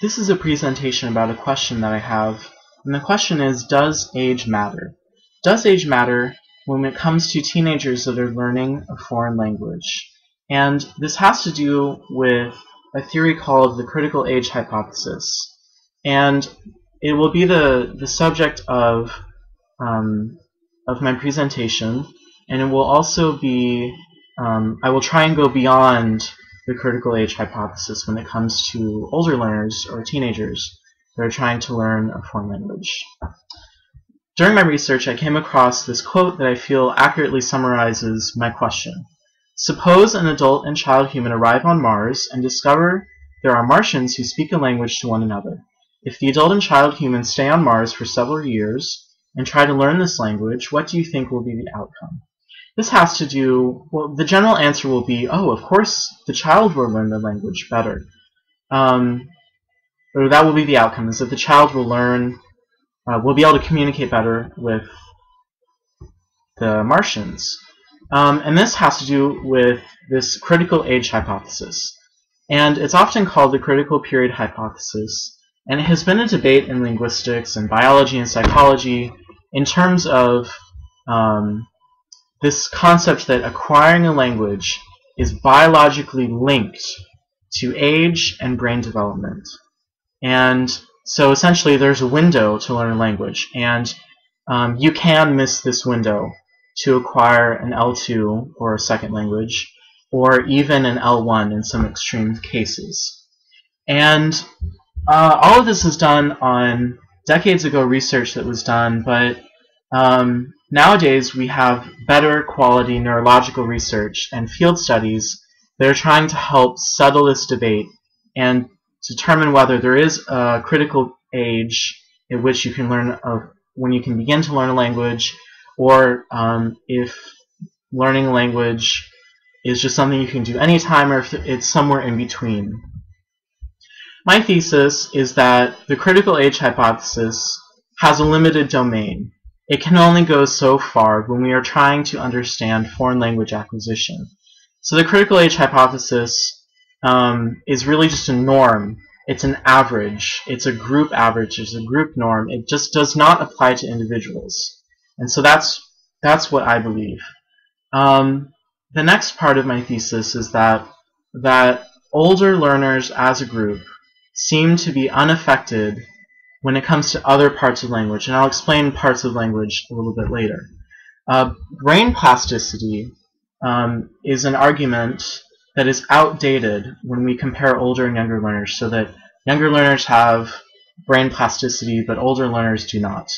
This is a presentation about a question that I have, and the question is, does age matter? Does age matter when it comes to teenagers that are learning a foreign language? And this has to do with a theory called the critical age hypothesis. And it will be the subject of my presentation, and it will also be, I will try and go beyond the critical age hypothesis when it comes to older learners or teenagers that are trying to learn a foreign language. During my research, I came across this quote that I feel accurately summarizes my question. Suppose an adult and child human arrive on Mars and discover there are Martians who speak a language to one another. If the adult and child humans stay on Mars for several years and try to learn this language, what do you think will be the outcome? This has to do, well, the general answer will be, oh, of course, the child will learn the language better. Or that will be the outcome, is that the child will learn, will be able to communicate better with the Martians. And this has to do with this critical age hypothesis. And it's often called the critical period hypothesis. And it has been a debate in linguistics and biology and psychology in terms of this concept that acquiring a language is biologically linked to age and brain development. And so essentially there's a window to learn a language, and you can miss this window to acquire an L2 or a second language, or even an L1 in some extreme cases. And all of this is done on decades ago research that was done, but nowadays we have better quality neurological research and field studies that are trying to help settle this debate and determine whether there is a critical age at which you can learn when you can begin to learn a language, or if learning a language is just something you can do anytime, or if it's somewhere in between. My thesis is that the critical age hypothesis has a limited domain. It can only go so far when we are trying to understand foreign language acquisition. So the critical age hypothesis is really just a norm. It's an average. It's a group average. It's a group norm. It just does not apply to individuals. And so that's what I believe. The next part of my thesis is that older learners as a group seem to be unaffected when it comes to other parts of language, and I'll explain parts of language a little bit later. Brain plasticity is an argument that is outdated when we compare older and younger learners, so that younger learners have brain plasticity but older learners do not.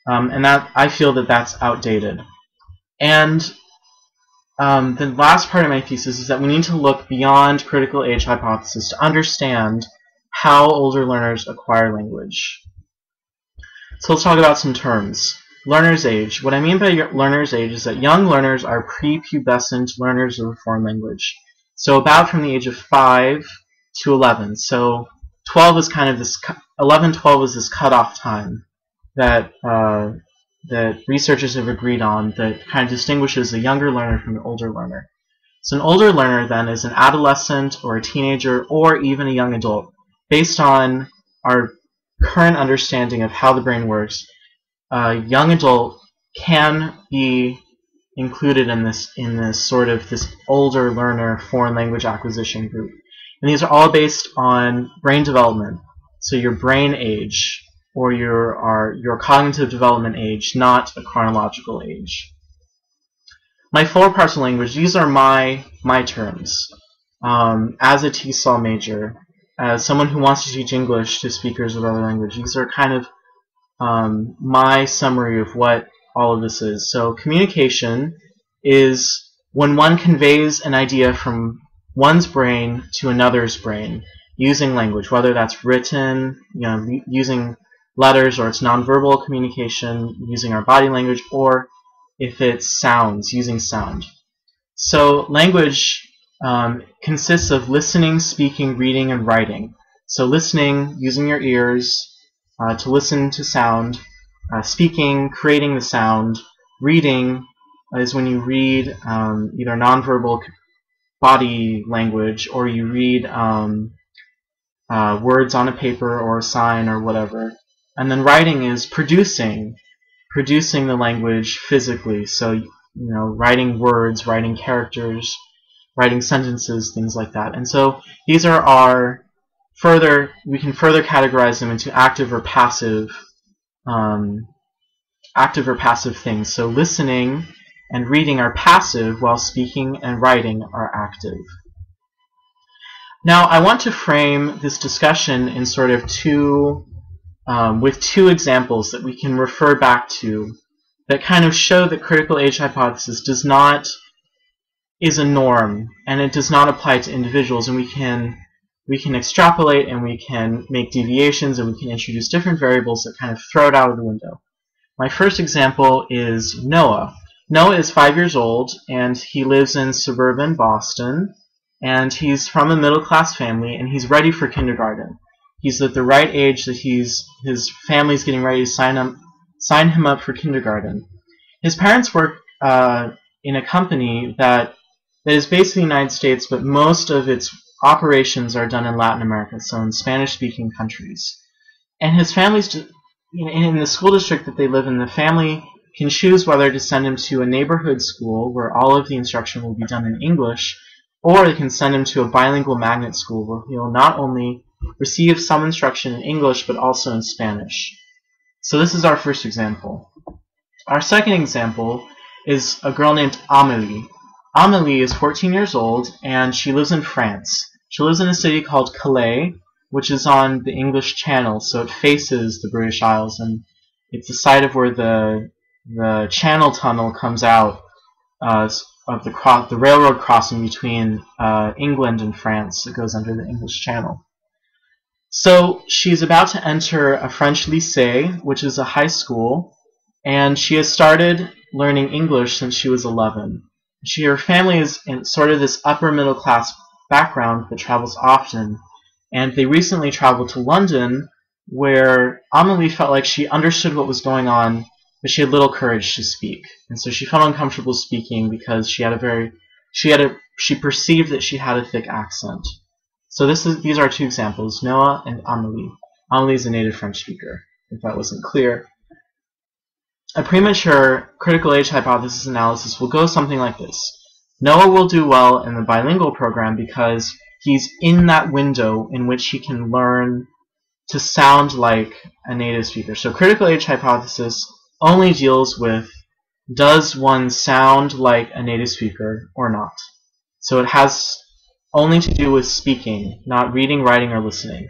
And that I feel that that's outdated. And the last part of my thesis is that we need to look beyond critical age hypothesis to understand how older learners acquire language. So let's talk about some terms. Learner's age. What I mean by learner's age is that young learners are prepubescent learners of a foreign language. So about from the age of 5 to 11. So 12 is kind of this, 11, 12 is this cutoff time that that researchers have agreed on that kind of distinguishes a younger learner from an older learner. So an older learner then is an adolescent or a teenager or even a young adult. Based on our current understanding of how the brain works, a young adult can be included in this sort of this older learner foreign language acquisition group. And these are all based on brain development, so your brain age or your cognitive development age, not a chronological age. My 4 parts of language, these are my terms. As a TESOL major, as someone who wants to teach English to speakers of other languages, these are kind of my summary of what all of this is. So communication is when one conveys an idea from one's brain to another's brain using language, whether that's written, using letters, or it's nonverbal communication using our body language, or if it's sounds, using sound. So language consists of listening, speaking, reading, and writing. So listening, using your ears to listen to sound, speaking, creating the sound, reading is when you read either nonverbal body language or you read words on a paper or a sign or whatever. And then writing is producing the language physically. So, writing words, writing characters, writing sentences, things like that. And so these are we can further categorize them into active or passive things. So listening and reading are passive, while speaking and writing are active. Now, I want to frame this discussion in sort of with two examples that we can refer back to that kind of show that critical age hypothesis is a norm, and it does not apply to individuals, and we can extrapolate, and we can make deviations, and we can introduce different variables that kind of throw it out of the window. My first example is Noah. Noah is 5 years old, and he lives in suburban Boston, and he's from a middle-class family, and he's ready for kindergarten. He's at the right age that his family's getting ready to sign him up for kindergarten. His parents work in a company that is based in the United States, but most of its operations are done in Latin America, so in Spanish-speaking countries. And his family's in the school district that they live in, the family can choose whether to send him to a neighborhood school where all of the instruction will be done in English, or they can send him to a bilingual magnet school where he'll not only receive some instruction in English but also in Spanish. So this is our first example. Our second example is a girl named Amélie. Amélie is 14 years old, and she lives in France. She lives in a city called Calais, which is on the English Channel, so it faces the British Isles, and it's the site of where the Channel Tunnel comes out of the railroad crossing between England and France. It goes under the English Channel. So she's about to enter a French lycée, which is a high school, and she has started learning English since she was 11. Her family is in sort of this upper middle class background that travels often, and they recently traveled to London, where Amélie felt like she understood what was going on, but she had little courage to speak, and so she felt uncomfortable speaking because she perceived that she had a thick accent. So these are two examples, Noah and Amélie. Amélie is a native French speaker, if that wasn't clear. A premature critical age hypothesis analysis will go something like this. Noah will do well in the bilingual program because he's in that window in which he can learn to sound like a native speaker. So critical age hypothesis only deals with, does one sound like a native speaker or not? So it has only to do with speaking, not reading, writing, or listening.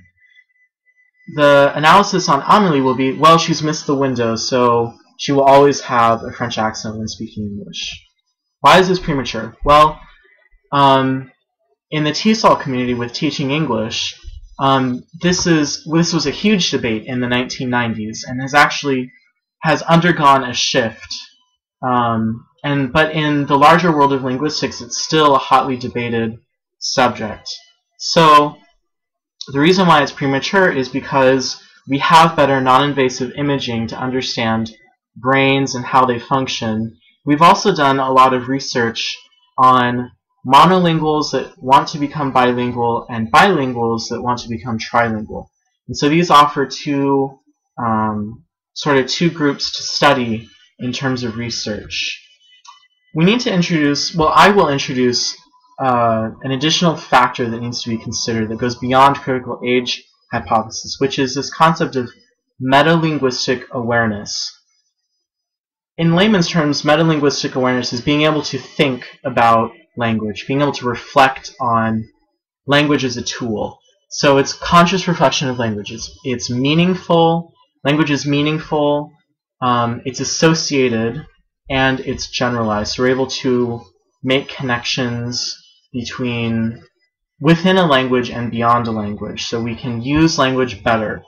The analysis on Amélie will be, well, she's missed the window, so she will always have a French accent when speaking English. Why is this premature? Well, in the TESOL community with teaching English, this was a huge debate in the 1990s and has undergone a shift. But in the larger world of linguistics, it's still a hotly debated subject. So the reason why it's premature is because we have better non-invasive imaging to understand brains and how they function. We've also done a lot of research on monolinguals that want to become bilingual and bilinguals that want to become trilingual. And so these offer two groups to study in terms of research. We need to introduce, well, I will introduce an additional factor that needs to be considered that goes beyond critical age hypothesis, which is this concept of metalinguistic awareness. In layman's terms, metalinguistic awareness is being able to think about language, being able to reflect on language as a tool. So it's conscious reflection of language. It's meaningful. Language is meaningful. It's associated, and it's generalized. So we're able to make connections within a language and beyond a language. So we can use language better.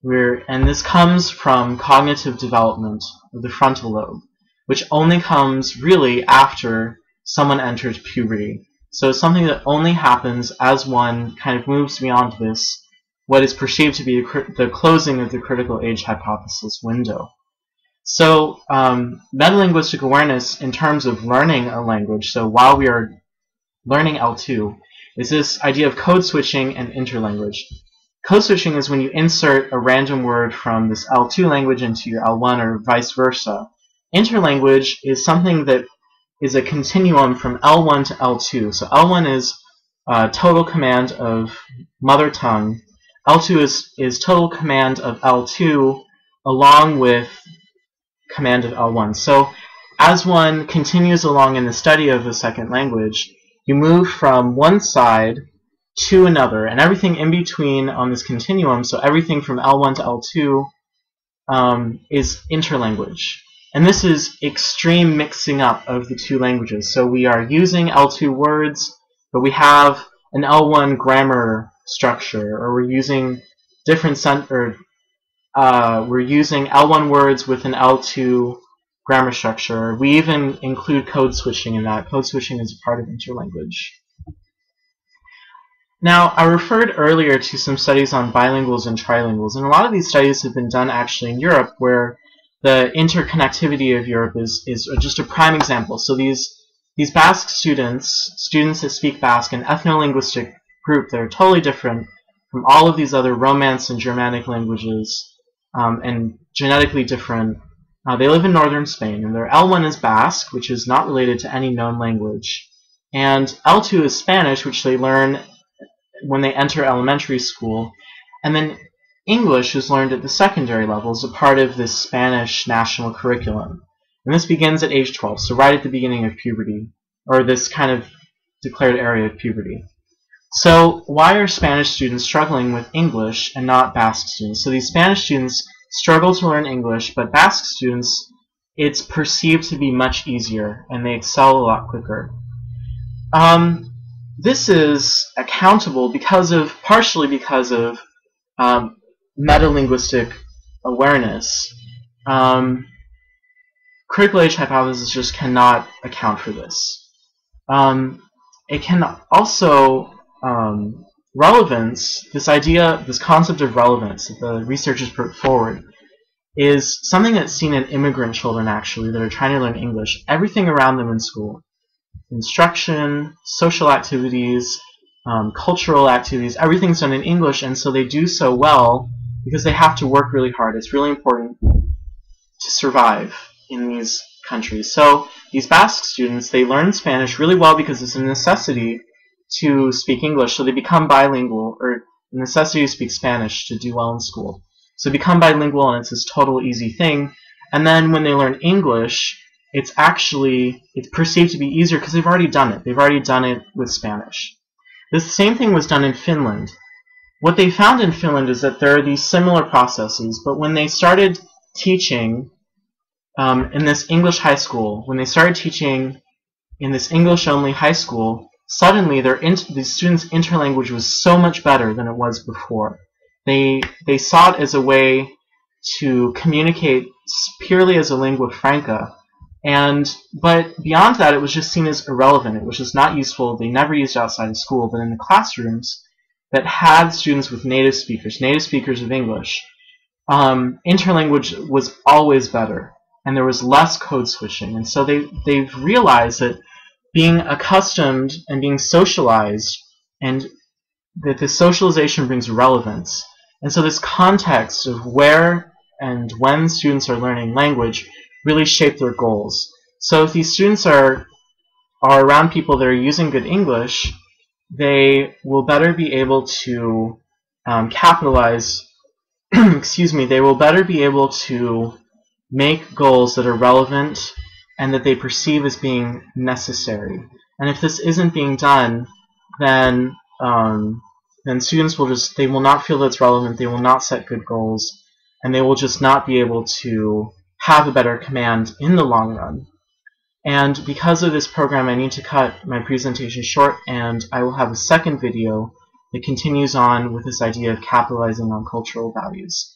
And this comes from cognitive development of the frontal lobe, which only comes really after someone enters puberty. So it's something that only happens as one kind of moves beyond what is perceived to be the closing of the critical age hypothesis window. So metalinguistic awareness in terms of learning a language, so while we are learning L2, is this idea of code switching and interlanguage. Code switching is when you insert a random word from this L2 language into your L1 or vice versa. Interlanguage is something that is a continuum from L1 to L2. So L1 is total command of mother tongue. L2 is total command of L2 along with command of L1. So as one continues along in the study of a second language, you move from one side to another, and everything in between on this continuum, so everything from L1 to L2 is interlanguage. And this is extreme mixing up of the two languages. So we are using L2 words, but we have an L1 grammar structure, or we're using different we're using L1 words with an L2 grammar structure. We even include code switching in that. Code switching is a part of interlanguage. Now, I referred earlier to some studies on bilinguals and trilinguals, and a lot of these studies have been done actually in Europe, where the interconnectivity of Europe is just a prime example. So these Basque students that speak Basque, an ethno-linguistic group that are totally different from all of these other Romance and Germanic languages, and genetically different. They live in northern Spain, and their L1 is Basque, which is not related to any known language, and L2 is Spanish, which they learn when they enter elementary school, and then English is learned at the secondary level as a part of this Spanish national curriculum. And this begins at age 12, so right at the beginning of puberty, or this kind of declared area of puberty. So why are Spanish students struggling with English and not Basque students? So these Spanish students struggle to learn English, but Basque students, it's perceived to be much easier, and they excel a lot quicker. This is accountable partially because of metalinguistic awareness. Critical age hypothesis just cannot account for this. It can also relevance, this concept of relevance that the researchers put forward, is something that's seen in immigrant children actually that are trying to learn English. Everything around them in school, instruction, social activities, cultural activities, everything's done in English, and so they do so well because they have to work really hard. It's really important to survive in these countries. So these Basque students, they learn Spanish really well because it's a necessity to speak English, so they become bilingual, or a necessity to speak Spanish to do well in school. So they become bilingual, and it's this total easy thing. And then when they learn English, it's perceived to be easier because they've already done it. They've already done it with Spanish. The same thing was done in Finland. What they found in Finland is that there are these similar processes, but when they started teaching in this English high school, when they started teaching in this English-only high school, suddenly the students' interlanguage was so much better than it was before. They saw it as a way to communicate purely as a lingua franca, but beyond that, it was just seen as irrelevant. It was just not useful. They never used it outside of school, but in the classrooms that had students with native speakers of English, interlanguage was always better, and there was less code switching. And so they've realized that being accustomed and being socialized, and that the socialization brings relevance. And so this context of where and when students are learning language really shape their goals. So if these students are around people that are using good English, they will better be able to capitalize, they will better be able to make goals that are relevant and that they perceive as being necessary. And if this isn't being done, then students they will not feel that's relevant, they will not set good goals, and they will just not be able to have a better command in the long run. And because of this program, I need to cut my presentation short, and I will have a second video that continues on with this idea of capitalizing on cultural values.